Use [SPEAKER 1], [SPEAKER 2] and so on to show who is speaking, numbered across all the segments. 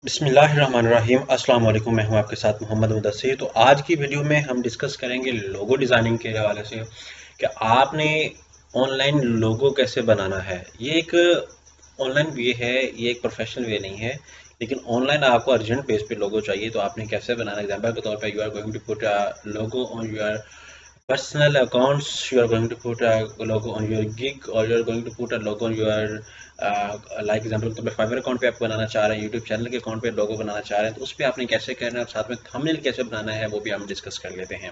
[SPEAKER 1] बिस्मिल्लाहिर्रहमानिर्रहीम अस्सलाम वालेकुम। मैं हूं आपके साथ मोहम्मद मुदस्सिर। तो आज की वीडियो में हम डिस्कस करेंगे लोगो डिज़ाइनिंग के हवाले से कि आपने ऑनलाइन लोगो कैसे बनाना है। ये एक ऑनलाइन वे है, ये एक प्रोफेशनल वे नहीं है, लेकिन ऑनलाइन आपको अर्जेंट बेस पे लोगो चाहिए तो आपने कैसे बनाना है। एग्जांपल के तौर पे you are going to put a logo on your personal accounts. You are going to put a logo on your gig, or you are going to put a logo on your like example तो fibre account पे आप बनाना चाह रहे हैं, YouTube channel के account पे लोगो बनाना चाह रहे हैं, तो उस पर आपने कैसे करना है और साथ में थंबनेल कैसे बनाना है वो भी हम डिस्कस कर लेते हैं।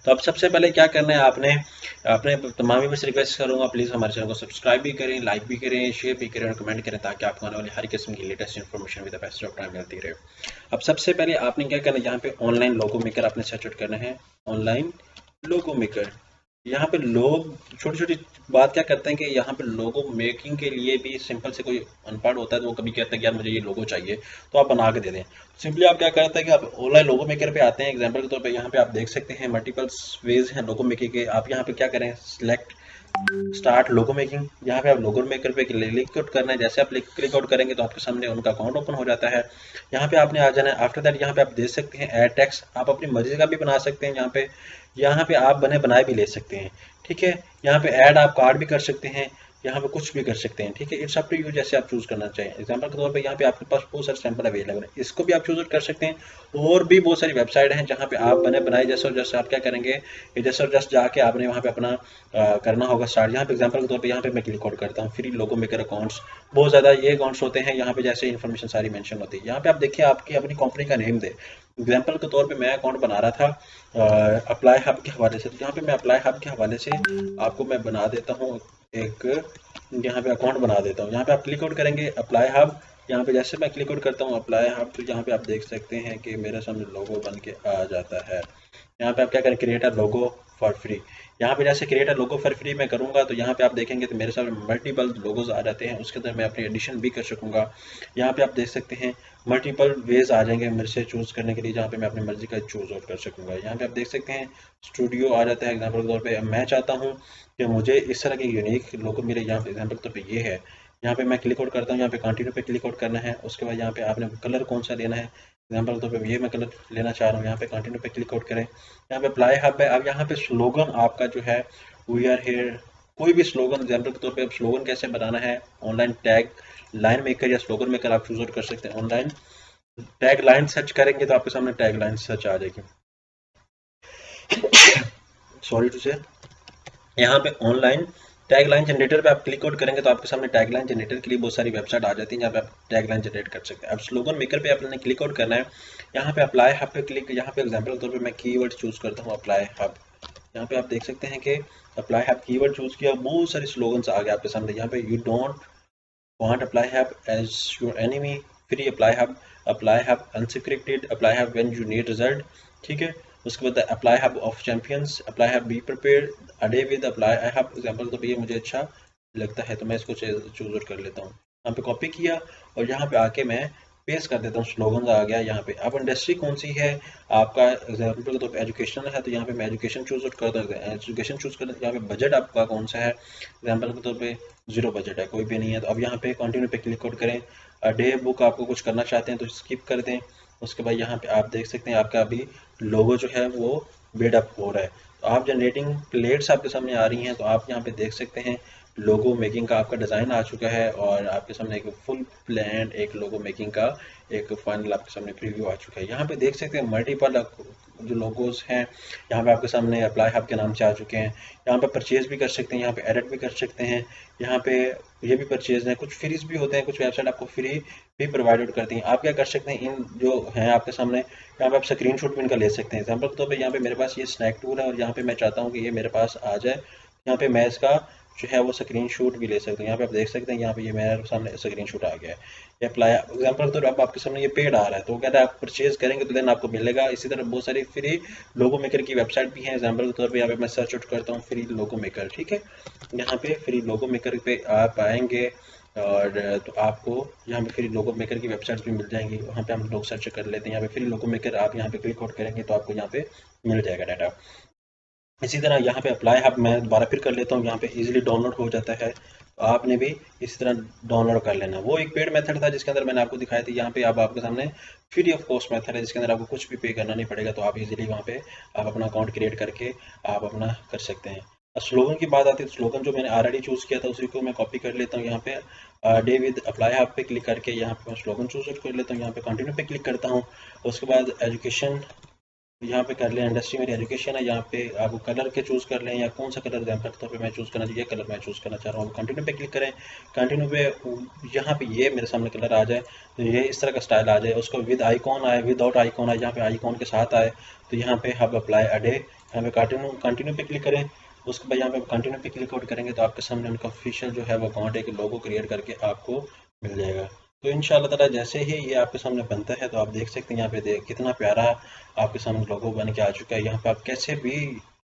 [SPEAKER 1] तो अब सबसे पहले क्या करना है, आपने अपने तमाम व्यूअर्स से रिक्वेस्ट करूंगा, प्लीज़ हमारे चैनल को सब्सक्राइब भी करें, लाइक भी करें, शेयर भी करें और कमेंट करें, ताकि आपको आने वाली हर किस्म की latest information with the best of time मिलती रहे। अब सबसे पहले आपने क्या करना है, यहाँ पे ऑनलाइन लोगो मेकर आपने सर्च आउट करना है। ऑनलाइन लोगो मेकर, यहाँ पे लोग छोटी छोटी बात क्या करते हैं कि यहाँ पे लोगो मेकिंग के लिए भी सिंपल से कोई अनपढ़ होता है तो वो कभी कहता है कि यार मुझे ये लोगो चाहिए, तो आप बना के दे दें। सिंपली आप क्या करते हैं कि आप ऑनलाइन लोगो मेकर पे आते हैं। एग्जांपल के तौर पे यहाँ पे आप देख सकते हैं मल्टीपल वेज हैं लोगो मेकिंग के। आप यहाँ पे क्या करें, सिलेक्ट स्टार्ट लोगो मेकिंग। यहाँ पे आप लोगो मेकर पे क्लिक आउट करना है। जैसे आप क्लिक आउट करेंगे तो आपके सामने उनका अकाउंट ओपन हो जाता है। यहाँ पे आपने आ जाना है। आफ्टर दैट यहाँ पे आप देख सकते हैं ऐड टेक्स्ट, आप अपनी मर्जी का भी बना सकते हैं। यहाँ पे आप बने बनाए भी ले सकते हैं, ठीक है। यहाँ पे ऐड आप कार्ड भी कर सकते हैं, यहाँ पे कुछ भी कर सकते हैं, ठीक है। इट्स अप टू यू, जैसे आप चूज करना चाहें। एग्जांपल के तौर पे यहाँ पे आपके पास बहुत सारे सैंपल अवेलेबल है, इसको भी आप चूज कर सकते हैं। और भी बहुत सारी वेबसाइट हैं जहाँ पे आप बने बनाए जैसे और जैसे आप क्या करेंगे, ये जैसे और जस्ट जाके आपने वहाँ पे अपना करना होगा स्टार्ट। यहाँ पे एग्जांपल के तौर पे यहाँ पे मैं क्लिक आउट करता हूँ, फ्री लोगो मेकर अकाउंट्स, बहुत ज़्यादा ये अकाउंट्स होते हैं। यहाँ पे जैसे इन्फॉर्मेशन सारी मेंशन होती है। यहाँ पे आप देखिए आपकी अपनी कंपनी का नेम दे। एग्जांपल के तौर पे मैं अकाउंट बना रहा था अप्लाई हब के हवाले से, तो यहाँ पे मैं अप्लाई हब के हवाले से आपको मैं बना देता हूँ एक, यहाँ पे अकाउंट बना देता हूँ। यहाँ पे आप क्लिक आउट करेंगे अप्लाई हब। यहाँ पे जैसे मैं क्लिक आउट करता हूँ अप्लाई हब, तो यहाँ पे आप देख सकते हैं कि मेरे सामने लोगो बन के आ जाता है। यहाँ पे आप क्या करें, create a logo for free. यहाँ पे जैसे create a logo for free मैं करूँगा तो यहाँ पे आप देखेंगे तो मेरे सामने मल्टीपल लोगोज आ जाते हैं। उसके अंदर मैं अपनी एडिशन भी कर सकूँगा। यहाँ पे आप देख सकते हैं मल्टीपल वेज आ जाएंगे मेरे से चूज़ करने के लिए, जहाँ पे मैं अपनी मर्जी का चूज़ आउट कर सकूँगा। यहाँ पे आप देख सकते हैं स्टूडियो आ जाता है। एग्जाम्पल के तौर पर मैं चाहता हूँ कि मुझे इस तरह के यूनिक लोगो मेरे यहाँ पे एग्जाम्पल के तौर पर ये है। यहाँ पे मैं क्लिक आउट करता हूँ, यहाँ पे कंटिन्यू पे क्लिक आउट करना है। उसके बाद यहाँ पे आपने कलर कौन सा लेना है, एग्जाम्पल के तौर पर ये मैं कलर लेना चाह रहा हूँ। यहाँ पे कंटिन्यू पे क्लिक आउट करें। यहाँ पे अप्लाई हब है। अब यहाँ पे स्लोगन आपका जो है, वी आर हेयर, कोई भी स्लोगन एग्जाम्पल के तौर पे, अब स्लोगन कैसे बनाना है, ऑनलाइन टैग लाइन मेकर या स्लोगन मेकर आप चूज आउट कर सकते हैं। ऑनलाइन टैग लाइन सर्च करेंगे तो आपके सामने टैग लाइन सर्च आ जाएगी, सॉरी टू से। यहाँ पे ऑनलाइन टैग लाइन जनरेटर पे आप क्लिक आउट करेंगे तो आपके सामने टैग लाइन जनरेटर के लिए बहुत सारी वेबसाइट आ जाती है जहाँ पे आप टैग लाइन जनरेट कर सकते हैं। अब स्लोगन मेकर पे आपने क्लिक आउट करना है। यहाँ पे अप्लाई हब पे क्लिक, यहाँ पे एग्जाम्पल के तौर पे मैं कीवर्ड चूज करता हूँ अप्लाई हब। यहाँ पे आप देख सकते हैं कि अप्लाई हैव कीवर्ड चूज किया, बहुत सारे स्लोगन्स आ गए आपके सामने। यहाँ पे you don't want apply have as your enemy, free apply have unsecreted, apply have when you need result, ठीक है। उसके बाद apply have of champions, apply have be prepared, a day with apply have. Example तो ये मुझे अच्छा लगता है तो मैं इसको चूज कर लेता हूँ। यहाँ पे कॉपी किया और यहाँ पे आके मैं पेस्ट कर देता हूँ, स्लोगन आ गया यहाँ पे। अब इंडस्ट्री कौन सी है आपका, एग्जाम्पल के तौर पे एजुकेशन है तो यहाँ पे मैं एजुकेशन चूज करता हूँ, एजुकेशन चूज करता हूँ। यहाँ पे बजट आपका कौन सा है, एग्जाम्पल के तौर पे जीरो बजट है, कोई भी नहीं है। तो अब यहाँ पे कंटिन्यू पे क्लिक आउट करें। डे बुक आपको कुछ करना चाहते हैं तो स्किप कर दें। उसके बाद यहाँ पे आप देख सकते हैं आपका अभी लोगो जो है वो बिल्डअप हो रहा है। तो आप जनरेटिंग प्लेट्स आपके सामने आ रही हैं, तो आप यहाँ पे देख सकते हैं लोगो मेकिंग का आपका डिज़ाइन आ चुका है और आपके सामने एक फुल प्लान एक लोगो मेकिंग का एक फाइनल आपके सामने प्रीव्यू आ चुका है। यहाँ पे देख सकते हैं मल्टीपल जो लोगोज हैं यहाँ पे आपके सामने अप्लाई हब के नाम से आ चुके हैं। यहाँ पे परचेज भी कर सकते हैं, यहाँ पे एडिट भी कर सकते हैं। यहाँ पे ये भी परचेज है, कुछ फ्रीज भी होते हैं, कुछ वेबसाइट आपको फ्री भी प्रोवाइडेड करती हैं। आप क्या कर सकते हैं, इन जो हैं आपके सामने यहाँ पे आप स्क्रीन शॉट भी इनका ले सकते हैं। एग्जाम्पल के तौर पर यहाँ पे मेरे पास ये स्नैक टूल है और यहाँ पे मैं चाहता हूँ कि ये मेरे पास आ जाए। यहाँ पे मैं इसका जो है वो स्क्रीन शॉट भी ले सकते हैं। यहाँ पे आप देख सकते हैं यहाँ पे ये मेरे सामने स्क्रीन शॉट आ गया है। ये अप्लाई एग्जाम्पल तो अब आपके सामने ये पेड आ रहा है तो वो कहता है आप परचेज करेंगे तो देन आपको मिलेगा। इसी तरह बहुत सारी फ्री लोगो मेकर की वेबसाइट भी है। एग्जाम्पल के तौर पे यहाँ पे मैं सर्च आउट करता हूँ फ्री लोगो मेकर, ठीक है। यहाँ पे फ्री लोगो मेकर पे आप आएंगे और तो आपको यहाँ पे फ्री लोगो मेकर की वेबसाइट भी मिल जाएंगी। वहाँ पे हम लोग सर्च कर लेते हैं, यहाँ पे फ्री लोगो मेकर आप यहाँ पे क्लिक आउट करेंगे तो आपको यहाँ पे मिल जाएगा डाटा। इसी तरह यहाँ पे अप्लाई हब मैं दोबारा फिर कर लेता हूँ, यहाँ पे इजीली डाउनलोड हो जाता है। आपने भी इसी तरह डाउनलोड कर लेना। वो एक पेड मेथड था जिसके अंदर मैंने आपको दिखाया था। यहाँ पे अब आपके सामने फ्री ऑफ कॉस्ट मेथड है जिसके अंदर आपको कुछ भी पे करना नहीं पड़ेगा, तो आप इजीली वहाँ पे आप अपना अकाउंट क्रिएट करके आप अपना कर सकते हैं। स्लोगन की बात आती है तो स्लोगन जो मैंने ऑलरेडी चूज़ किया था उसी को मैं कॉपी कर लेता हूँ। यहाँ पे डे विद अप्लाई ऐप पे क्लिक करके यहाँ पे मैं स्लोगन चूज कर लेता हूँ। यहाँ पे कंटिन्यू पे क्लिक करता हूँ। उसके बाद एजुकेशन यहाँ पे कर लें, इंडस्ट्री मेरी एजुकेशन है। यहाँ पे आप कलर के चूज़ कर लें या कौन सा कलर एग्जाम्पल के तौर पे मैं चूज़ करना चाहिए, कलर मैं चूज़ करना चाह रहा हूँ। कंटिन्यू पे क्लिक करें। कंटिन्यू पे यहाँ पे ये मेरे सामने कलर आ जाए, तो ये इस तरह का स्टाइल आ जाए। उसको विद आइकॉन आए, विदाउट आइकॉन आए, यहाँ पे आइकॉन के साथ आए, तो यहाँ पे हम अप्लाई अडे, यहाँ पे कंटिन्यू कंटिन्यू पे क्लिक करें। उसके बाद यहाँ पे कंटिन्यू पे क्लिक आउट करेंगे तो आपके सामने उनका ऑफिशियल जो है वो अकाउंट एक लोगो क्रिएट करके आपको मिल जाएगा। तो इंशाल्लाह ताला जैसे ही ये आपके सामने बनता है तो आप देख सकते हैं यहाँ पे देख कितना प्यारा आपके सामने लोगो बन के आ चुका है। यहाँ पे आप कैसे भी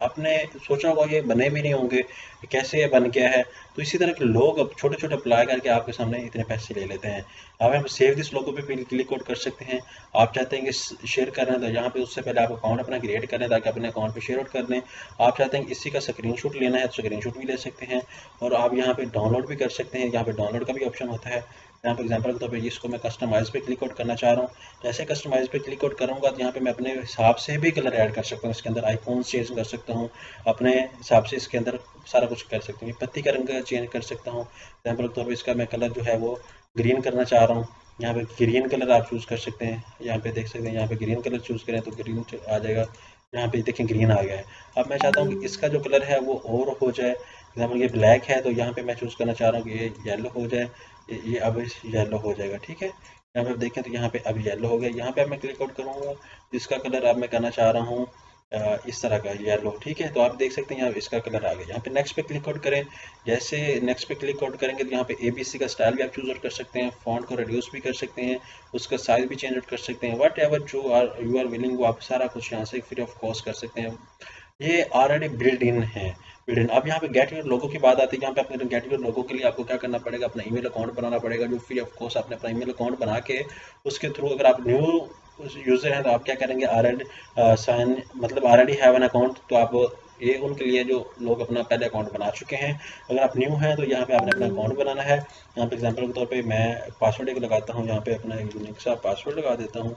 [SPEAKER 1] आपने सोचा होगा ये बने भी नहीं होंगे, कैसे ये बन गया है। तो इसी तरह के लोग अब छोटे छोटे अप्लाई करके आपके सामने इतने पैसे ले लेते हैं। आप यहाँ पे सेव दिस लोगो पे क्लिक आउट कर सकते हैं। आप चाहते हैं कि शेयर करना है तो यहाँ पे उससे पहले आप अकाउंट अपना क्रिएट करें ताकि अपने अकाउंट पे शेयर आउट कर लें। आप चाहते हैं कि इसी का स्क्रीनशॉट लेना है तो स्क्रीनशॉट भी ले सकते हैं। और आप यहाँ पे डाउनलोड भी कर सकते हैं। यहाँ पे डाउनलोड का भी ऑप्शन होता है। यहाँ पे एग्जाम्पल के तौर पर इसको मैं कस्टमाइज पे क्लिक आउट करना चाह रहा हूँ। जैसे कस्टमाइज पे क्लिक आउट करूँगा तो यहाँ पे मैं अपने हिसाब से भी कलर ऐड कर सकता हूँ। इसके अंदर आइकॉन चेंज कर सकता हूँ अपने हिसाब से। इसके अंदर सारा कुछ कर सकता हूँ। पत्ती का रंग चेंज कर सकता हूँ। एग्जाम्पल के तौर पर इसका मैं कलर जो है वो ग्रीन करना चाह रहा हूँ। यहाँ पे ग्रीन कलर आप चूज़ कर सकते हैं। यहाँ पे देख सकते हैं, यहाँ पे ग्रीन कलर चूज़ करें तो ग्रीन आ जाएगा। यहाँ पे देखें ग्रीन आ गया है। अब मैं चाहता हूँ कि इसका जो कलर है वो और हो जाए। एग्जाम्पल ये ब्लैक है तो यहाँ पे मैं चूज़ करना चाह रहा हूँ कि ये येलो हो जाए। ये अब येलो हो जाएगा, ठीक है। यहाँ पे आप देखें तो यहाँ पे अब येलो हो गया। यहाँ पे अब मैं क्लिक आउट करूँगा, जिसका कलर अब मैं करना चाह रहा हूँ इस तरह का येलो, ठीक है। तो आप देख सकते हैं यहाँ इसका कलर आ गया। यहाँ पे नेक्स्ट पे क्लिक आउट करें। जैसे नेक्स्ट पे क्लिक आउट करेंगे तो यहाँ पे एबीसी का स्टाइल भी आप चूज आउट कर सकते हैं। फॉन्ट को रिड्यूस भी कर सकते हैं, उसका साइज भी चेंज आउट कर सकते हैं। वट एवर जो यू आर विलिंग वो आप सारा कुछ यहाँ से फ्री ऑफ कॉस्ट कर सकते हैं। ये ऑलरेडी बिल्ड इन है, बिल्ड इन। अब यहाँ पे गेट योर लोगो की बात आती है। यहाँ पे अपने गेट योर लोगो के लिए आपको क्या करना पड़ेगा, अपना ईमेल अकाउंट बनाना पड़ेगा जो फ्री ऑफ कॉस्ट। आपने अपना ईमेल अकाउंट बना के उसके थ्रू, अगर आप न्यू यूजर हैं तो आप क्या करेंगे, ऑलरेडी साइन मतलब ऑलरेडी हैव एन अकाउंट, तो आप ये उनके लिए जो लोग अपना पहले अकाउंट बना चुके हैं। अगर आप न्यू हैं तो यहाँ पे आपने अपना अकाउंट बनाना है। यहाँ पे एग्जांपल के तौर पे मैं पासवर्ड एक लगाता हूँ, यहाँ पे अपना एक यूनिक सा पासवर्ड लगा देता हूँ।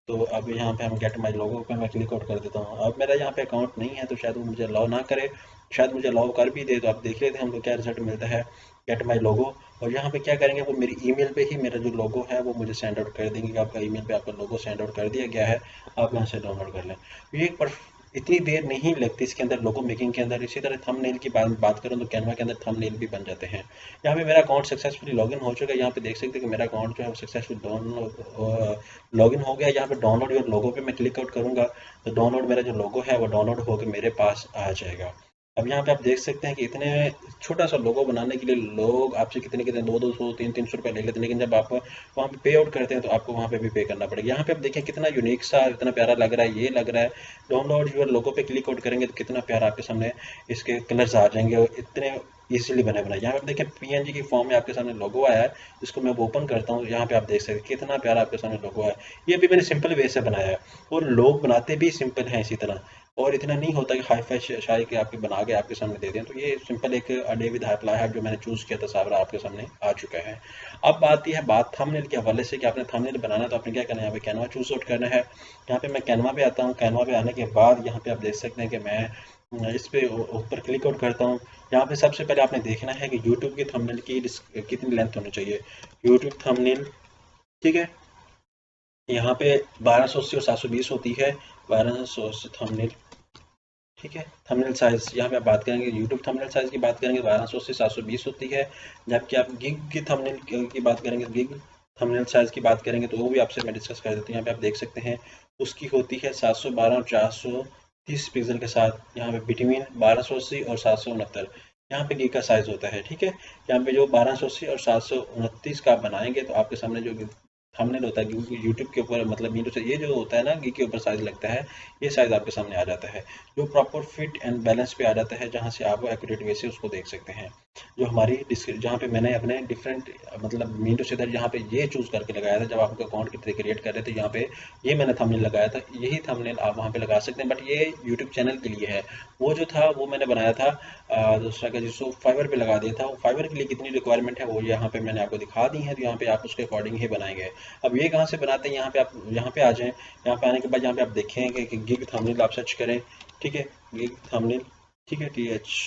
[SPEAKER 1] तो अब यहाँ पे हम गेट माई लोगो पे मैं क्लिक आउट कर देता हूँ। अब मेरा यहाँ पे अकाउंट नहीं है तो शायद वो मुझे अलाउ ना करे, शायद मुझे अलाउ कर भी दे। तो आप देख लेते हैं हमको क्या रिजल्ट मिलता है, गेट माई लोगो। और यहाँ पे क्या करेंगे, वो मेरी ईमेल पे ही मेरा जो लोगो है वो मुझे सेंड आउट कर देंगे कि आपका ईमेल पे आपका लोगो सेंड आउट कर दिया गया है, आप यहाँ से डाउनलोड कर लें। ये एक इतनी देर नहीं लगती इसके अंदर लोगो मेकिंग के अंदर। इसी तरह थंबनेल की बात करूँ तो कैनवा के अंदर थंबनेल भी बन जाते हैं। यहाँ पे मेरा अकाउंट सक्सेसफुली लॉगिन हो चुका है। यहाँ पे देख सकते हैं कि मेरा अकाउंट जो है वो सक्सेसफुल लॉगिन हो गया। यहाँ पे डाउनलोड योर लोगो पे मैं क्लिक आउट करूँगा तो डाउनलोड मेरा जो लोगो है वो डाउनलोड होकर मेरे पास आ जाएगा। अब यहाँ पे आप देख सकते हैं कि इतने छोटा सा लोगो बनाने के लिए लोग आपसे कितने कितने 200 300 रुपये ले लेते हैं, लेकिन जब आप वहाँ पे पे आउट करते हैं तो आपको वहाँ पे भी पे करना पड़ेगा। यहाँ पे आप देखें कितना यूनिक सा, इतना प्यारा लग रहा है, ये लग रहा है। डाउनलोड योर लोगो पे क्लिक आउट करेंगे तो कितना प्यारा आपके सामने इसके कलर्स आ जाएंगे और इतने इजीली बने बनाए। यहाँ पे आप देखें पीएनजी की फॉर्म में आपके सामने लोगो आया है। इसको मैं ओपन करता हूँ, यहाँ पे आप देख सकते हैं कितना प्यारा आपके सामने लोगो है। ये भी मैंने सिंपल वे से बनाया है और लोग बनाते भी सिंपल हैं इसी तरह। और इतना नहीं होता कि हाई फाई शाही के आपके बना के आपके सामने दे दें। तो ये सिंपल एक अडे विद अप्लाई है जो मैंने चूज़ किया था, सारा आपके सामने आ चुका है। अब आती है बात थंबनेल के हवाले से कि आपने थंबनेल बनाना है तो आपने क्या करना है, यहाँ पे कैनवा चूज आउट करना है। यहाँ पे मैं कैनवा पे आता हूँ। कैनवा पे आने के बाद यहाँ पे आप देख सकते हैं कि मैं इस पे ऊपर क्लिक आउट करता हूँ। यहाँ पे सबसे पहले आपने देखना है कि यूट्यूब की थंबनेल की कितनी लेंथ होनी चाहिए। यूट्यूब थंबनेल, ठीक है, यहाँ पे 1280 और 720 होती है। 1280 थंबनेल, ठीक है। थंबनेल साइज यहाँ पे आप बात करेंगे, यूट्यूब थंबनेल साइज की बात करेंगे 1200 से 720 होती है। जबकि आप गिग की थंबनेल की बात करेंगे, गिग थंबनेल साइज की बात करेंगे तो वो भी आपसे मैं डिस्कस कर देती हूँ। यहाँ पे आप देख सकते हैं उसकी होती है 712 और 430 पिक्सल के साथ। यहाँ पे बिटवीन 1280 और 769 यहाँ पे गिग का साइज होता है, ठीक है। यहाँ पे जो 1280 और 729 का आप बनाएंगे तो आपके सामने जो थंबनेल होता है क्योंकि यूट्यूब के ऊपर मतलब मीनू से ये जो होता है ना गी के ऊपर साइज लगता है, ये साइज आपके सामने आ जाता है जो प्रॉपर फिट एंड बैलेंस पे आ जाता है, जहाँ से आप एक्यूरेट वे से उसको देख सकते हैं। जो हमारी जहाँ पे मैंने अपने डिफरेंट मतलब मीन टू से दैट जहाँ पे ये चूज़ करके लगाया था जब आप अकाउंट की क्रिएट कर रहे थे, यहाँ पे ये मैंने थंबनेल लगाया था, यही थंबनेल आप वहाँ पे लगा सकते हैं, बट ये यूट्यूब चैनल के लिए है। वो जो था वो मैंने बनाया था दूसरा का जिसको फाइवर पे लगा दिया था। वो फाइवर के लिए कितनी रिक्वायरमेंट है वो यहाँ पे मैंने आपको दिखा दी है, तो यहाँ पे आप उसके अकॉर्डिंग ही बनाएंगे। अब ये कहाँ से बनाते हैं, यहाँ पे आप यहाँ पे आ जाएँ। यहाँ पे आने के बाद यहाँ पे आप देखेंगे कि गिग थंबनेल आप सर्च करें, ठीक है, गिग थंबनेल, ठीक है, TH,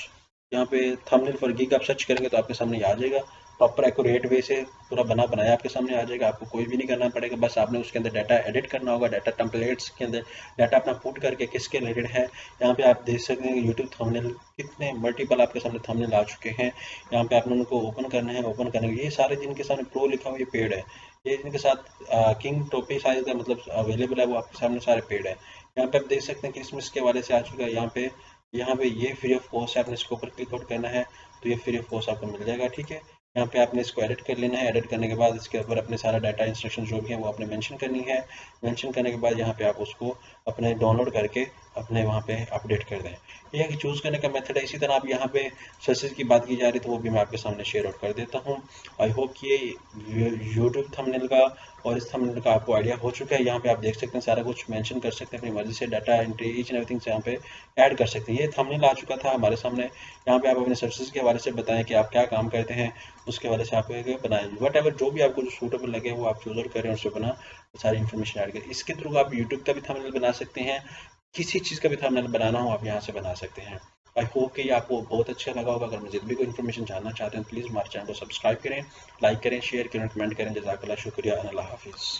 [SPEAKER 1] यहाँ पे थंबनेल फॉर गिग आप सर्च करेंगे तो आपके सामने ये आ जाएगा। प्रॉपर एक्यूरेट वे से पूरा बना बनाया आपके सामने आ जाएगा, आपको कोई भी नहीं करना पड़ेगा, बस आपने उसके अंदर डाटा एडिट करना होगा, डाटा टेम्पलेट्स के अंदर डाटा अपना पुट करके किसके रिलेटेड है। यहाँ पे आप देख सकते हैं यूट्यूब थंबनेल कितने मल्टीपल आपके सामने थंबनेल आ चुके हैं। यहाँ पे आपने उनको ओपन करना है, ओपन करने के ये सारे जिनके सामने प्रो लिखा हुआ ये पेड है, ये जिनके साथ किंग टोपी साइज का मतलब अवेलेबल है वो आपके सामने सारे पेड है। यहाँ पे आप देख सकते हैं क्रिसमस के वाले से आ चुका है। यहाँ पे ये फ्री ऑफ कॉस्ट है, आपने इसके ऊपर क्लिक आउट करना है तो ये फ्री ऑफ कॉस्ट आपको मिल जाएगा, ठीक है। यहाँ पे आपने इसको एडिट कर लेना है, एडिट करने के बाद इसके ऊपर अपने सारा डाटा इंस्ट्रक्शन जो भी है वो आपने मेंशन करनी है। मेंशन करने के बाद यहाँ पे आप उसको अपने डाउनलोड करके अपने वहाँ पे अपडेट कर दें। ये है कि चूज़ करने का मेथड है। इसी तरह आप यहाँ पे सर्चेज की बात की जा रही तो वो भी मैं आपके सामने शेयर आउट कर देता हूँ। आई होप कि ये यूट्यूब थंबनेल का और इस थंबनेल का आपको आइडिया हो चुका है। यहाँ पे आप देख सकते हैं सारा कुछ मेंशन कर सकते हैं अपनी मर्जी से, data entry each and everything से यहाँ पे ऐड कर सकते हैं। ये थंबनेल आ चुका था हमारे सामने। यहाँ पे आप अपने सर्विसेज के हवाले से बताएं कि आप क्या काम करते हैं, उसके हवाले से आप बनाएं, वट एवर जो भी आपको जो सूटेबल लगे वो आप चूज आउट करें और उससे बना सारी इन्फॉर्मेशन ऐड करें। इसके थ्रू आप यूट्यूब का भी थंबनेल बना सकते हैं, किसी चीज़ का भी थंबनेल बनाना हो आप यहाँ से बना सकते हैं। आई होप कि ये आपको बहुत अच्छा लगा होगा। अगर मज़ीद भी कोई इन्फॉर्मेशन जानना चाहते हैं तो प्लीज़ हमारे चैनल को सब्सक्राइब करें, लाइक करें, शेयर करें, कमेंट करें। जज़ाकल्लाह, शुक्रिया, अल्लाह हाफिज़।